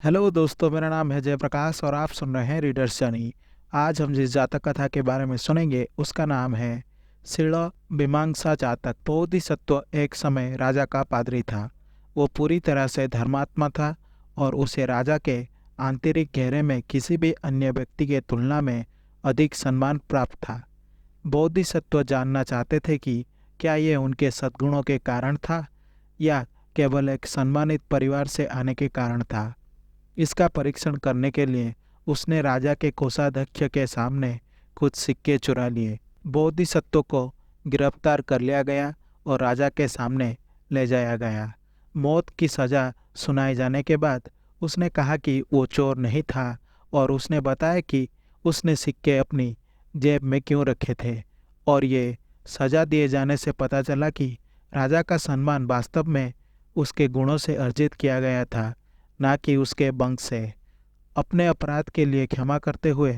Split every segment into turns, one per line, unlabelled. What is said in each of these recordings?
Hello दोस्तों, मेरा नाम है जयप्रकाश और आप सुन रहे हैं रीडर्स जर्नी। आज हम जिस जातक कथा के बारे में सुनेंगे उसका नाम है सिड़ मीमांसा जातक। बोधिसत्व एक समय राजा का पादरी था। वो पूरी तरह से धर्मात्मा था और उसे राजा के आंतरिक घेरे में किसी भी अन्य व्यक्ति के तुलना में अधिक सम्मान प्राप्त था। बोधिसत्व जानना चाहते थे कि क्या ये उनके सद्गुणों के कारण था या केवल एक सम्मानित परिवार से आने के कारण था। इसका परीक्षण करने के लिए उसने राजा के कोषाध्यक्ष के सामने कुछ सिक्के चुरा लिए। बोधिसत्व को गिरफ्तार कर लिया गया और राजा के सामने ले जाया गया। मौत की सज़ा सुनाए जाने के बाद उसने कहा कि वो चोर नहीं था और उसने बताया कि उसने सिक्के अपनी जेब में क्यों रखे थे। और ये सज़ा दिए जाने से पता चला कि राजा का सम्मान वास्तव में उसके गुणों से अर्जित किया गया था, ना कि उसके वंश से। अपने अपराध के लिए क्षमा करते हुए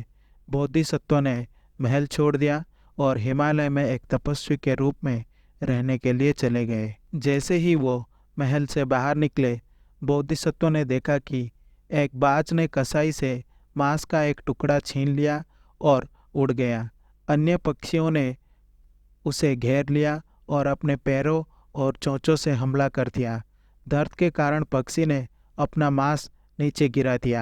बोधिसत्व ने महल छोड़ दिया और हिमालय में एक तपस्वी के रूप में रहने के लिए चले गए। जैसे ही वो महल से बाहर निकले, बोधिसत्व ने देखा कि एक बाज ने कसाई से मांस का एक टुकड़ा छीन लिया और उड़ गया। अन्य पक्षियों ने उसे घेर लिया और अपने पैरों और चोंचों से हमला कर दिया। दर्द के कारण पक्षी ने अपना मांस नीचे गिरा दिया।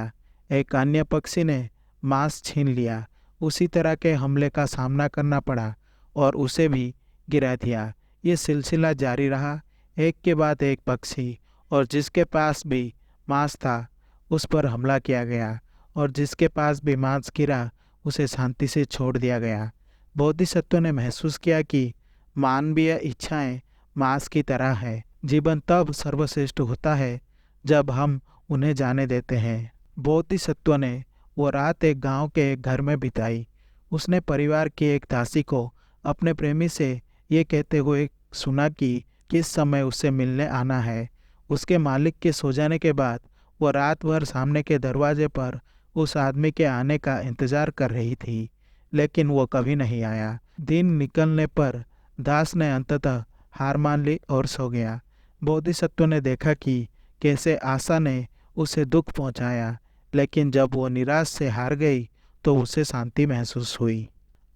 एक अन्य पक्षी ने मांस छीन लिया। उसी तरह के हमले का सामना करना पड़ा और उसे भी गिरा दिया। ये सिलसिला जारी रहा। एक के बाद एक पक्षी और जिसके पास भी मांस था उस पर हमला किया गया और जिसके पास भी मांस गिरा उसे शांति से छोड़ दिया गया। बोधिसत्व ने महसूस किया कि मानवीय इच्छाएं मांस की तरह है। जीवन तब सर्वश्रेष्ठ होता है जब हम उन्हें जाने देते हैं। बोधिसत्व ने वो रात एक गांव के एक घर में बिताई। उसने परिवार की एक दासी को अपने प्रेमी से ये कहते हुए सुना कि किस समय उससे मिलने आना है। उसके मालिक के सो जाने के बाद वो रात भर सामने के दरवाजे पर उस आदमी के आने का इंतजार कर रही थी, लेकिन वो कभी नहीं आया। दिन निकलने पर दास ने अंततः हार मान ली और सो गया। बोधिसत्व ने देखा कि कैसे आशा ने उसे दुख पहुंचाया, लेकिन जब वो निराश से हार गई तो उसे शांति महसूस हुई।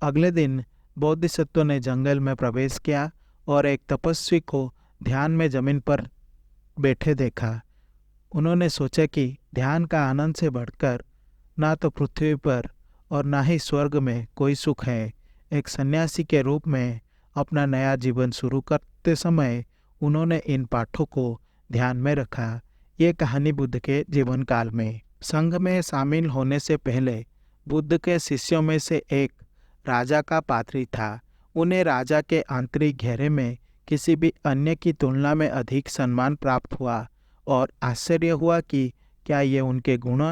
अगले दिन बोधिसत्व ने जंगल में प्रवेश किया और एक तपस्वी को ध्यान में जमीन पर बैठे देखा। उन्होंने सोचा कि ध्यान का आनंद से बढ़कर ना तो पृथ्वी पर और ना ही स्वर्ग में कोई सुख है। एक सन्यासी के रूप में अपना नया जीवन शुरू करते समय उन्होंने इन पाठों को ध्यान में रखा। ये कहानी बुद्ध के जीवन काल में। संघ में शामिल होने से पहले बुद्ध के शिष्यों में से एक राजा का पादरी था। उन्हें राजा के आंतरिक घेरे में किसी भी अन्य की तुलना में अधिक सम्मान प्राप्त हुआ और आश्चर्य हुआ कि क्या ये उनके गुण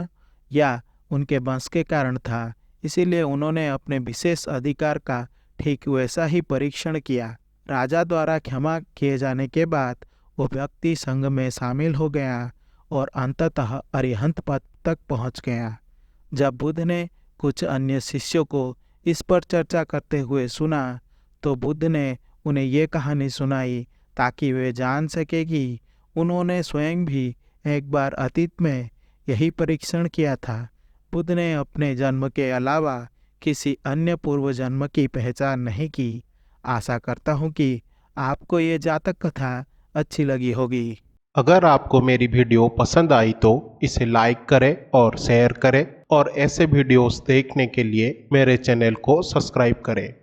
या उनके वंश के कारण था। इसीलिए उन्होंने अपने विशेष अधिकार का ठीक वैसा ही परीक्षण किया। राजा द्वारा क्षमा किए जाने के बाद वो व्यक्ति संघ में शामिल हो गया और अंततः अरिहंत पद तक पहुंच गया। जब बुद्ध ने कुछ अन्य शिष्यों को इस पर चर्चा करते हुए सुना तो बुद्ध ने उन्हें ये कहानी सुनाई ताकि वे जान सके कि उन्होंने स्वयं भी एक बार अतीत में यही परीक्षण किया था। बुद्ध ने अपने जन्म के अलावा किसी अन्य पूर्व जन्म की पहचान नहीं की। आशा करता हूँ कि आपको ये जातक कथा अच्छी लगी होगी।
अगर आपको मेरी वीडियो पसंद आई तो इसे लाइक करें और शेयर करें और ऐसे वीडियोस देखने के लिए मेरे चैनल को सब्सक्राइब करें।